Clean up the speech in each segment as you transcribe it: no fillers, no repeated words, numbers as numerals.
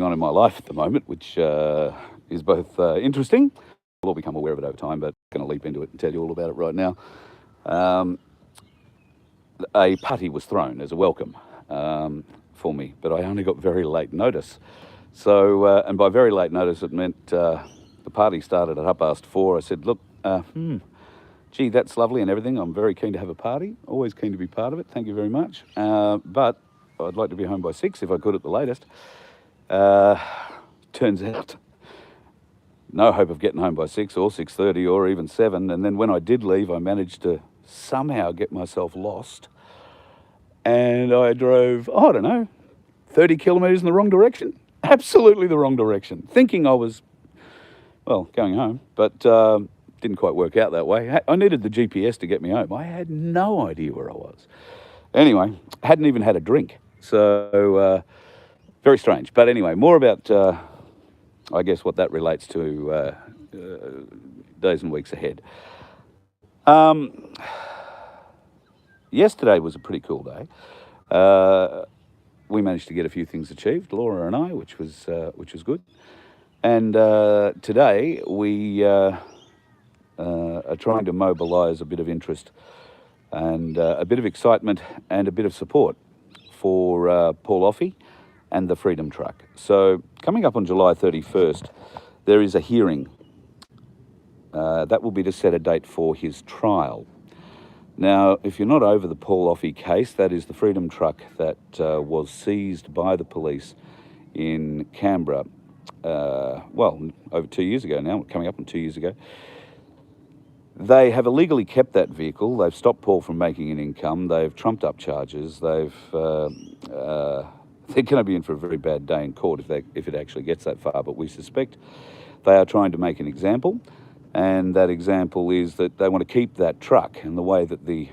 on in my life at the moment, which is both interesting. We'll all become aware of it over time, but I'm going to leap into it and tell you all about it right now. A party was thrown as a welcome for me, but I only got very late notice. So, and by very late notice, it meant the party started at 4:30. I said, look, gee, that's lovely and everything. I'm very keen to have a party. Always keen to be part of it. Thank you very much. But I'd like to be home by 6 if I could at the latest. Turns out, no hope of getting home by 6 or 6:30 or even 7. And then when I did leave, I managed to somehow get myself lost. And I drove, 30 kilometres in the wrong direction. Absolutely the wrong direction. Thinking I was, going home, but didn't quite work out that way. I needed the GPS to get me home. I had no idea where I was. Anyway, hadn't even had a drink. So, very strange. But anyway, more about, I guess, what that relates to days and weeks ahead. Yesterday was a pretty cool day. We managed to get a few things achieved, Laura and I, which was good. And today we are trying to mobilise a bit of interest and a bit of excitement and a bit of support for Paul Ouffy and the Freedom Truck. So coming up on July 31st, there is a hearing. That will be to set a date for his trial. Now, if you're not over the Paul Ouffy case, that is the Freedom Truck that was seized by the police in Canberra, over 2 years ago now, coming up on 2 years ago. They have illegally kept that vehicle. They've stopped Paul from making an income. They've trumped up charges. They're going to be in for a very bad day in court if it actually gets that far, but we suspect they are trying to make an example. And that example is that they want to keep that truck. And the way that the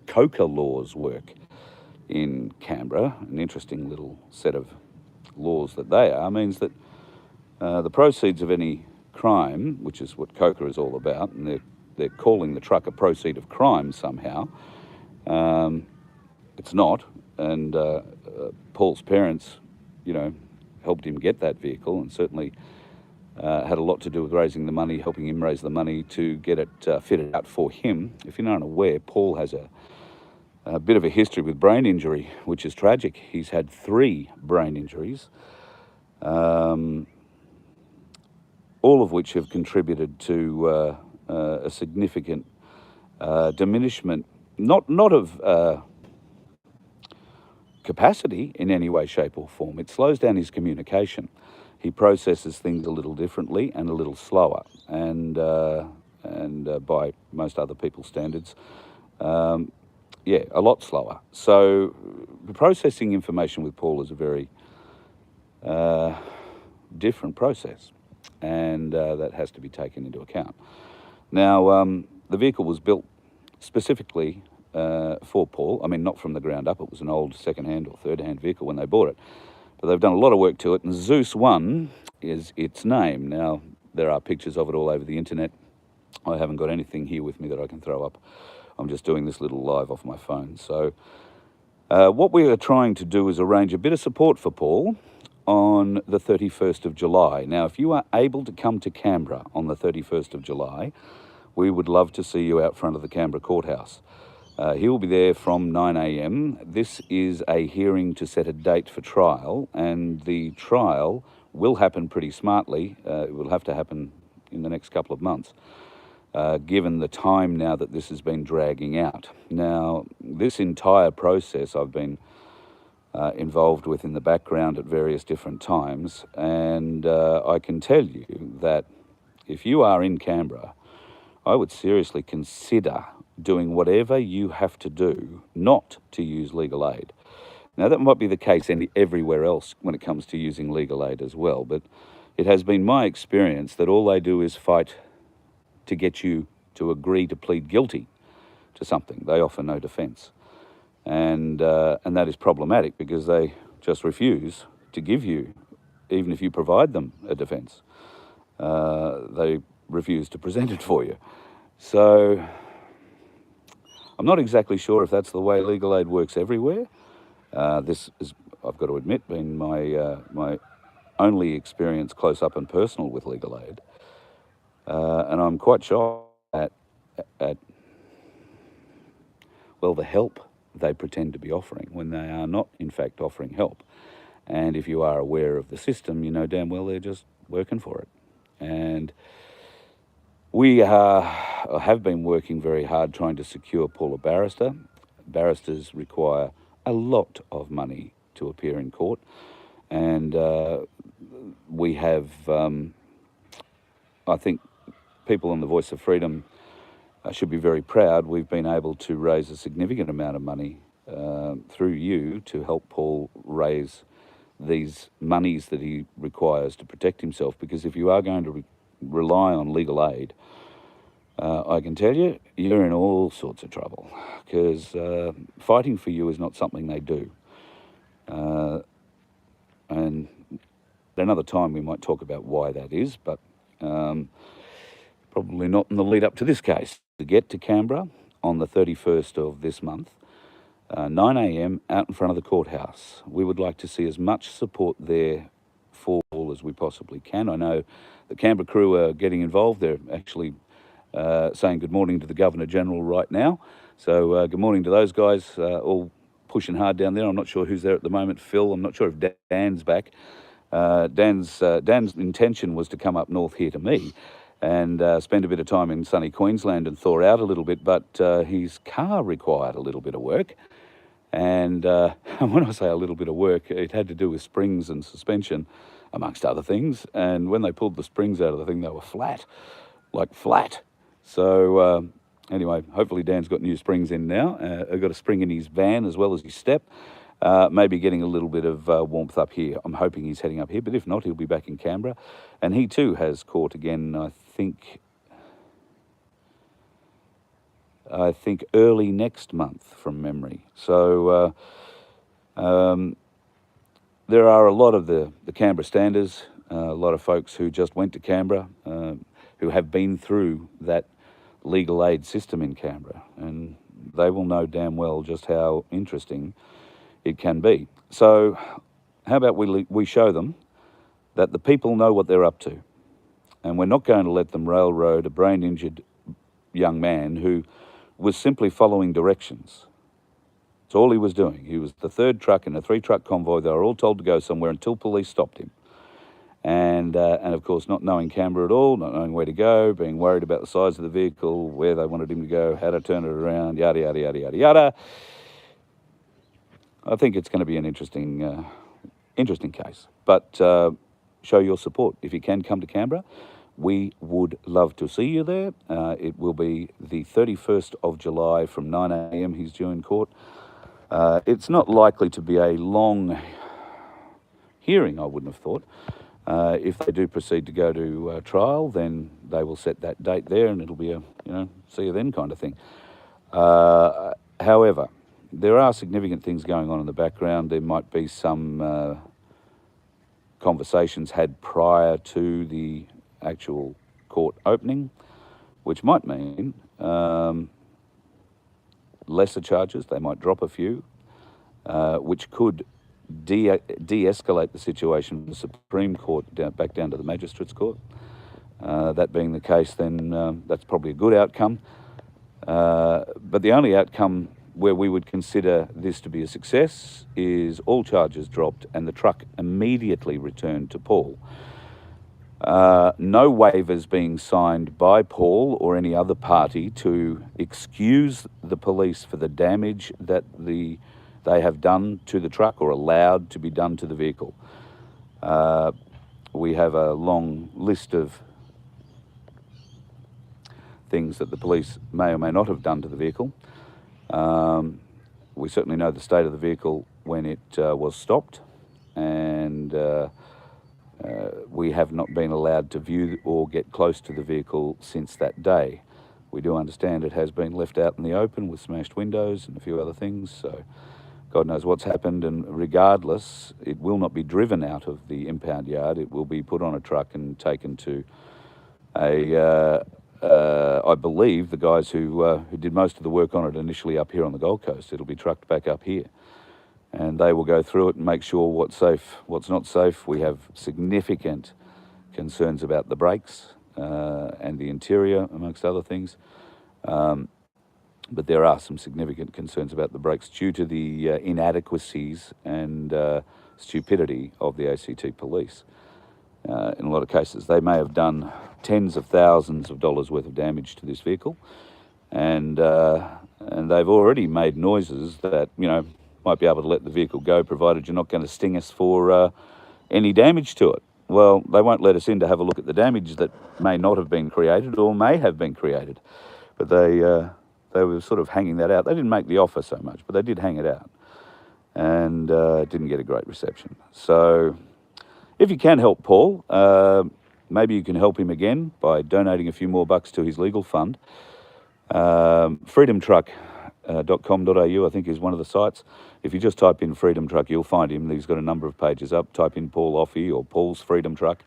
coca laws work in Canberra, an interesting little set of laws that they are, means that the proceeds of any crime, which is what coca is all about, and they're calling the truck a proceed of crime somehow. It's not. And Paul's parents, helped him get that vehicle, and certainly had a lot to do with raising the money, helping him raise the money to get it fitted out for him. If you're not aware, Paul has a bit of a history with brain injury, which is tragic. He's had 3 brain injuries, all of which have contributed to a significant diminishment, not of capacity in any way, shape or form. It slows down his communication. He processes things a little differently and a little slower, and by most other people's standards, a lot slower. So processing information with Paul is a very different process, and that has to be taken into account. Now, the vehicle was built specifically for Paul. I mean, not from the ground up. It was an old second-hand or third-hand vehicle when they bought it. But they've done a lot of work to it, and Zeus 1 is its name. Now, there are pictures of it all over the internet. I haven't got anything here with me that I can throw up. I'm just doing this little live off my phone. So what we are trying to do is arrange a bit of support for Paul on the 31st of July. Now, if you are able to come to Canberra on the 31st of July, we would love to see you out front of the Canberra Courthouse. He will be there from 9 a.m. This is a hearing to set a date for trial, and the trial will happen pretty smartly. It will have to happen in the next couple of months, given the time now that this has been dragging out. Now, this entire process I've been involved with in the background at various different times, and I can tell you that if you are in Canberra, I would seriously consider doing whatever you have to do not to use legal aid. Now, that might be the case everywhere else when it comes to using legal aid as well, but it has been my experience that all they do is fight to get you to agree to plead guilty to something. They offer no defence. And that is problematic because they just refuse to give you, even if you provide them a defence, they refuse to present it for you. So I'm not exactly sure if that's the way legal aid works everywhere. This is, I've got to admit, been my only experience close up and personal with legal aid, and I'm quite shocked at well, the help they pretend to be offering when they are not, in fact, offering help. And if you are aware of the system, you know damn well they're just working for it. And we have been working very hard trying to secure Paul a barrister. Barristers require a lot of money to appear in court, and we have, I think, people on the Voice of Freedom should be very proud. We've been able to raise a significant amount of money through you to help Paul raise these monies that he requires to protect himself, because if you are going to rely on legal aid, I can tell you, you're in all sorts of trouble, because fighting for you is not something they do. And another time we might talk about why that is, but probably not in the lead up to this case. To get to Canberra on the 31st of this month, 9 a.m. out in front of the courthouse. We would like to see as much support there for all as we possibly can. I know the Canberra crew are getting involved. They're actually saying good morning to the Governor-General right now. So good morning to those guys, all pushing hard down there. I'm not sure who's there at the moment. Phil, I'm not sure if Dan's back. Dan's intention was to come up north here to me and spend a bit of time in sunny Queensland and thaw out a little bit, but his car required a little bit of work. And when I say a little bit of work, it had to do with springs and suspension, amongst other things. And when they pulled the springs out of the thing, they were flat, like flat. So anyway, hopefully Dan's got new springs in now. I've got a spring in his van as well as his step. Maybe getting a little bit of warmth up here. I'm hoping he's heading up here, but if not, he'll be back in Canberra. And he too has court again, I think early next month from memory. So there are a lot of the Canberra standers, a lot of folks who just went to Canberra, who have been through that legal aid system in Canberra, and they will know damn well just how interesting it can be. So how about we show them that the people know what they're up to, and we're not going to let them railroad a brain-injured young man who was simply following directions. That's all he was doing. He was the third truck in a 3-truck convoy. They were all told to go somewhere until police stopped him. And of course, not knowing Canberra at all, not knowing where to go, being worried about the size of the vehicle, where they wanted him to go, how to turn it around, yada, yada, yada, yada, yada. I think it's going to be an interesting case. But show your support. If you can come to Canberra, we would love to see you there. It will be the 31st of July from 9 a.m. He's due in court. It's not likely to be a long hearing, I wouldn't have thought. If they do proceed to go to trial, then they will set that date there, and it'll be a, see you then kind of thing. However, there are significant things going on in the background. There might be some conversations had prior to the actual court opening, which might mean lesser charges. They might drop a few, which could de-escalate the situation from the Supreme Court back down to the Magistrates Court. That being the case, then that's probably a good outcome. But the only outcome where we would consider this to be a success is all charges dropped and the truck immediately returned to Paul. No waivers being signed by Paul or any other party to excuse the police for the damage that they have done to the truck or allowed to be done to the vehicle. We have a long list of things that the police may or may not have done to the vehicle. We certainly know the state of the vehicle when it was stopped, and we have not been allowed to view or get close to the vehicle since that day. We do understand it has been left out in the open with smashed windows and a few other things, so God knows what's happened, and regardless, it will not be driven out of the impound yard. It will be put on a truck and taken to I believe the guys who did most of the work on it initially up here on the Gold Coast. It'll be trucked back up here. and they will go through it and make sure what's safe, what's not safe. We have significant concerns about the brakes and the interior, amongst other things. But there are some significant concerns about the brakes due to the inadequacies and stupidity of the ACT police. In a lot of cases, they may have done tens of thousands of dollars worth of damage to this vehicle, and they've already made noises that, you know, might be able to let the vehicle go, provided you're not going to sting us for any damage to it. Well, they won't let us in to have a look at the damage that may not have been created or may have been created, but they were sort of hanging that out. They didn't make the offer so much, but they did hang it out, and didn't get a great reception. So if you can help Paul, maybe you can help him again by donating a few more bucks to his legal fund. freedomtruck.com.au, I think, is one of the sites. If you just type in Freedom Truck, you'll find him. He's got a number of pages up. Type in Paul Ouffy or Paul's Freedom Truck.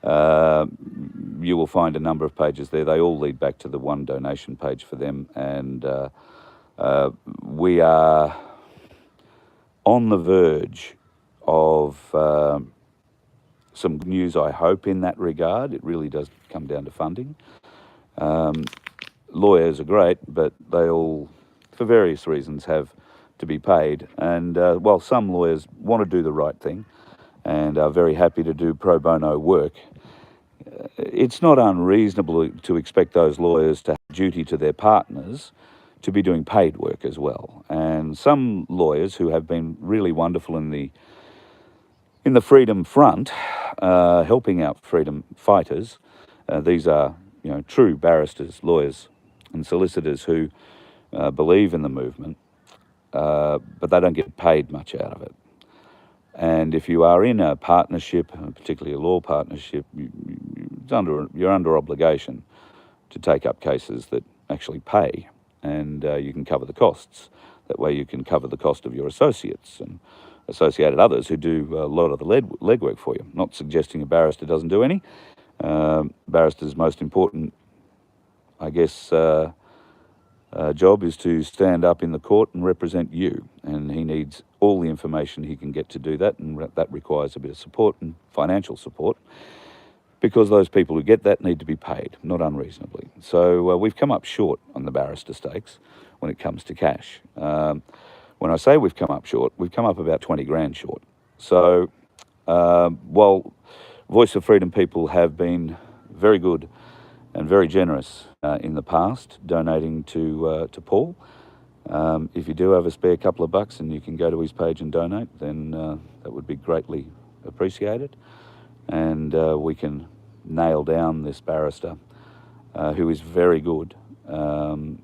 You will find a number of pages there. They all lead back to the one donation page for them. And we are on the verge of some news, I hope, in that regard. It really does come down to funding. Lawyers are great, but they all, for various reasons, have to be paid. And while some lawyers want to do the right thing and are very happy to do pro bono work, it's not unreasonable to expect those lawyers to have duty to their partners to be doing paid work as well. And some lawyers who have been really wonderful in the freedom front, helping out freedom fighters, these are, you know, true barristers, lawyers and solicitors who believe in the movement, but they don't get paid much out of it. And if you are in a partnership, particularly a law partnership, you're under obligation to take up cases that actually pay, and you can cover the costs. That way you can cover the cost of your associates and associated others who do a lot of the legwork for you. Not suggesting a barrister doesn't do any. Barrister's most important, I guess, job is to stand up in the court and represent you, and he needs all the information he can get to do that, and that requires a bit of support and financial support, because those people who get that need to be paid, not unreasonably. So we've come up short on the barrister stakes when it comes to cash. When I say we've come up short, we've come up about 20 grand short. So while Voice of Freedom people have been very good and very generous in the past, donating to Paul. If you do have a spare couple of bucks and you can go to his page and donate, then that would be greatly appreciated. And we can nail down this barrister who is very good, and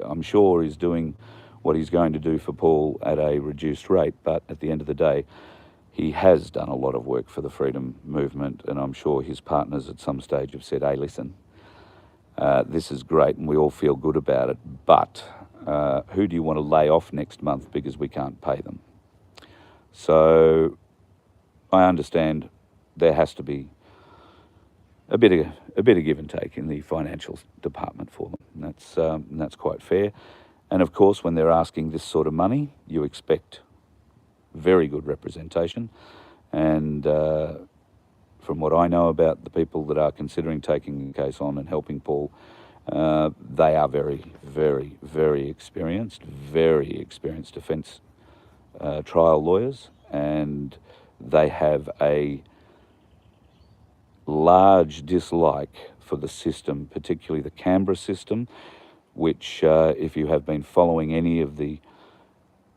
I'm sure is doing what he's going to do for Paul at a reduced rate. But at the end of the day, he has done a lot of work for the freedom movement, and I'm sure his partners at some stage have said, hey, listen, this is great and we all feel good about it, but who do you want to lay off next month because we can't pay them? So I understand there has to be a bit of give and take in the financial department for them. And that's quite fair. And of course, when they're asking this sort of money, you expect very good representation. And from what I know about the people that are considering taking the case on and helping Paul, they are very, very, very experienced defence trial lawyers, and they have a large dislike for the system, particularly the Canberra system, which if you have been following any of the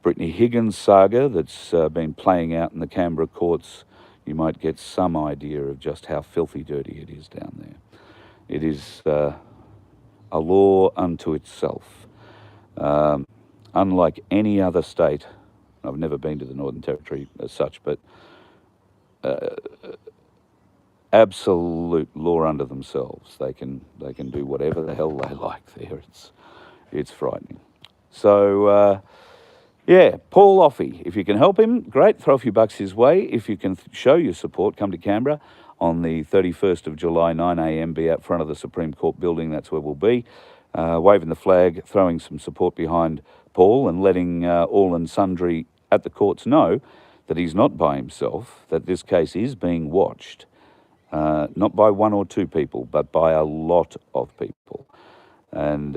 Brittany Higgins saga that's been playing out in the Canberra courts, you might get some idea of just how filthy dirty it is down there. It is a law unto itself. Unlike any other state, I've never been to the Northern Territory as such, but absolute law unto themselves. They can do whatever the hell they like there. It's frightening. So yeah, Paul Ouffy, if you can help him, great. Throw a few bucks his way. If you can show your support, come to Canberra on the 31st of July, 9 a.m. Be out front of the Supreme Court building. That's where we'll be, waving the flag, throwing some support behind Paul and letting all and sundry at the courts know that he's not by himself, that this case is being watched, not by one or two people, but by a lot of people. And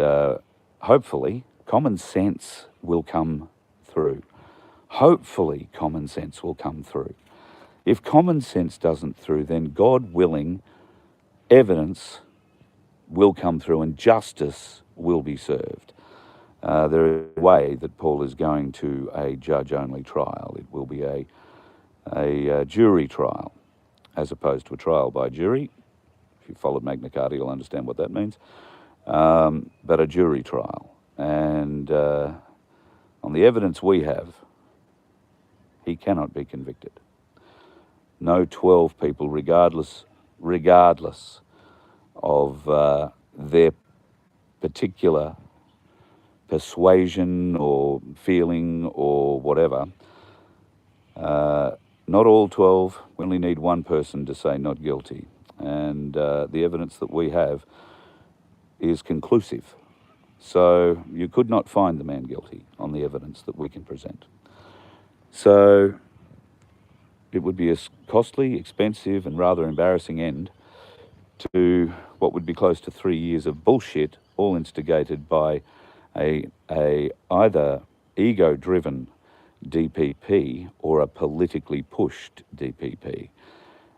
hopefully common sense will come through. Hopefully common sense will come through. If common sense doesn't through, then God willing, evidence will come through and justice will be served. There is a way that Paul is going to a judge-only trial. It will be a jury trial, as opposed to a trial by jury. If you followed Magna Carta, you'll understand what that means. But a jury trial. And on the evidence we have, he cannot be convicted. No 12 people, regardless of their particular persuasion or feeling or whatever, not all 12. We only need one person to say not guilty. And the evidence that we have is conclusive. So you could not find the man guilty on the evidence that we can present. So it would be a costly, expensive and rather embarrassing end to what would be close to 3 years of bullshit, all instigated by a either ego-driven DPP or a politically pushed DPP.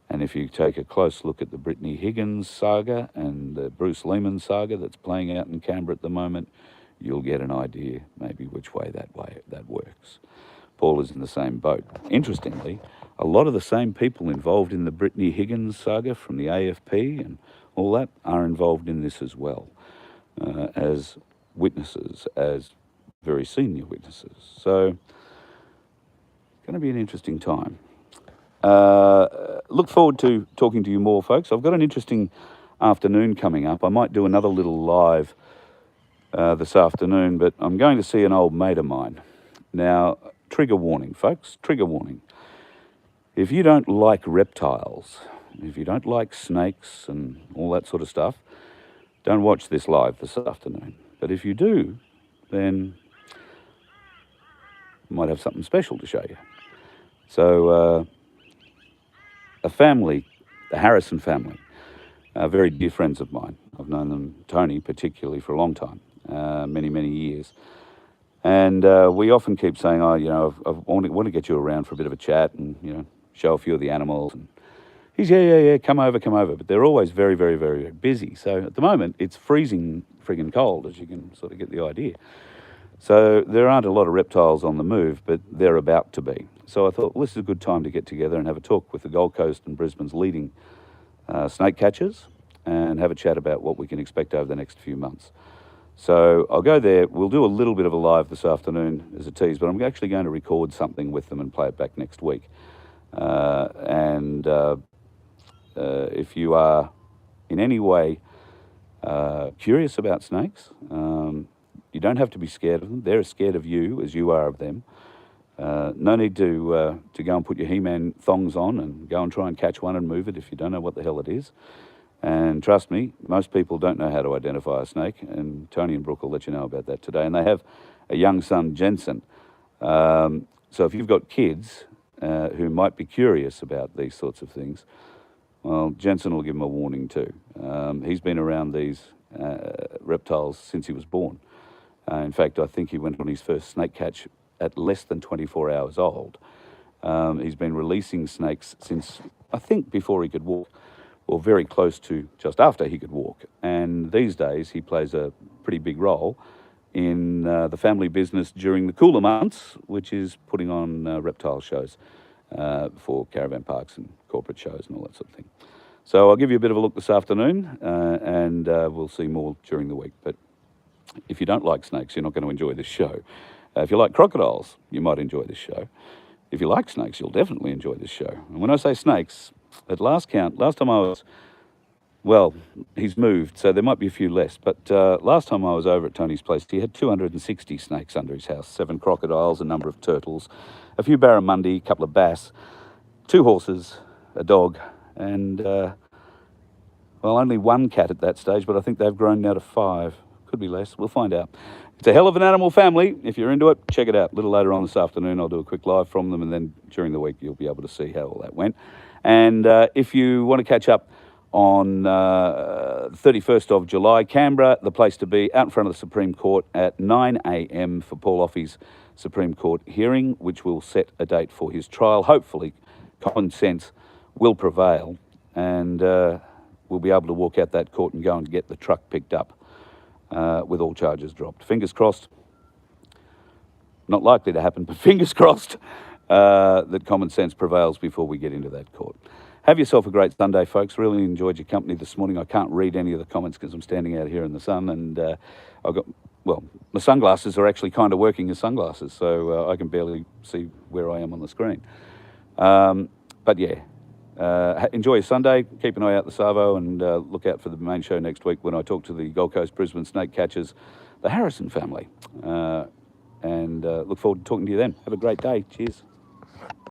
And if you take a close look at the Brittany Higgins saga and the Bruce Lehman saga that's playing out in Canberra at the moment, you'll get an idea maybe which way that works. Paul is in the same boat. Interestingly, a lot of the same people involved in the Brittany Higgins saga from the AFP and all that are involved in this as well, as witnesses, as very senior witnesses. So it's going to be an interesting time. Look forward to talking to you more, folks. I've got an interesting afternoon coming up. I might do another little live this afternoon, but I'm going to see an old mate of mine. Now, trigger warning, folks, trigger warning. If you don't like reptiles, if you don't like snakes and all that sort of stuff, don't watch this live this afternoon. But if you do, then I might have something special to show you. So, a family, the Harrison family, very dear friends of mine. I've known them, Tony particularly, for a long time, many, many years. And we often keep saying, oh, you know, I want to get you around for a bit of a chat and, you know, show a few of the animals. And he's, yeah, come over. But they're always very, very, very busy. So at the moment, it's freezing friggin' cold, as you can sort of get the idea. So there aren't a lot of reptiles on the move, but they're about to be. So I thought, well, this is a good time to get together and have a talk with the Gold Coast and Brisbane's leading snake catchers and have a chat about what we can expect over the next few months. So I'll go there. We'll do a little bit of a live this afternoon as a tease, but I'm actually going to record something with them and play it back next week. If you are in any way curious about snakes, you don't have to be scared of them. They're as scared of you as you are of them. No need to go and put your He-Man thongs on and go and try and catch one and move it if you don't know what the hell it is. And trust me, most people don't know how to identify a snake, and Tony and Brooke will let you know about that today. And they have a young son, Jensen. So if you've got kids who might be curious about these sorts of things, well, Jensen will give them a warning too. He's been around these reptiles since he was born. In fact, I think he went on his first snake catch at less than 24 hours old. He's been releasing snakes since, I think, before he could walk, or very close to just after he could walk. And these days, he plays a pretty big role in the family business during the cooler months, which is putting on reptile shows for caravan parks and corporate shows and all that sort of thing. So I'll give you a bit of a look this afternoon, and we'll see more during the week. But if you don't like snakes, you're not going to enjoy this show. If you like crocodiles, you might enjoy this show. If you like snakes, you'll definitely enjoy this show. And when I say snakes, at last count, last time I was, well, he's moved, so there might be a few less, but last time I was over at Tony's place, he had 260 snakes under his house, 7 crocodiles, a number of turtles, a few barramundi, a couple of bass, 2 horses, a dog, and, well, only 1 cat at that stage, but I think they've grown now to 5. Could be less. We'll find out. It's a hell of an animal family. If you're into it, check it out. A little later on this afternoon, I'll do a quick live from them, and then during the week, you'll be able to see how all that went. And if you want to catch up on 31st of July, Canberra, the place to be, out in front of the Supreme Court at 9 a.m. for Paul Ouffy's Supreme Court hearing, which will set a date for his trial. Hopefully, common sense will prevail, and we'll be able to walk out that court and go and get the truck picked up with all charges dropped. Fingers crossed. Not likely to happen, but fingers crossed that common sense prevails before we get into that court. Have yourself a great Sunday, folks. Really enjoyed your company this morning. I can't read any of the comments because I'm standing out here in the sun, and I've got, well, my sunglasses are actually kind of working as sunglasses, so I can barely see where I am on the screen. But yeah, enjoy your Sunday. Keep an eye out the Savo, and look out for the main show next week when I talk to the Gold Coast Brisbane snake catchers, the Harrison family. And look forward to talking to you then. Have a great day. Cheers.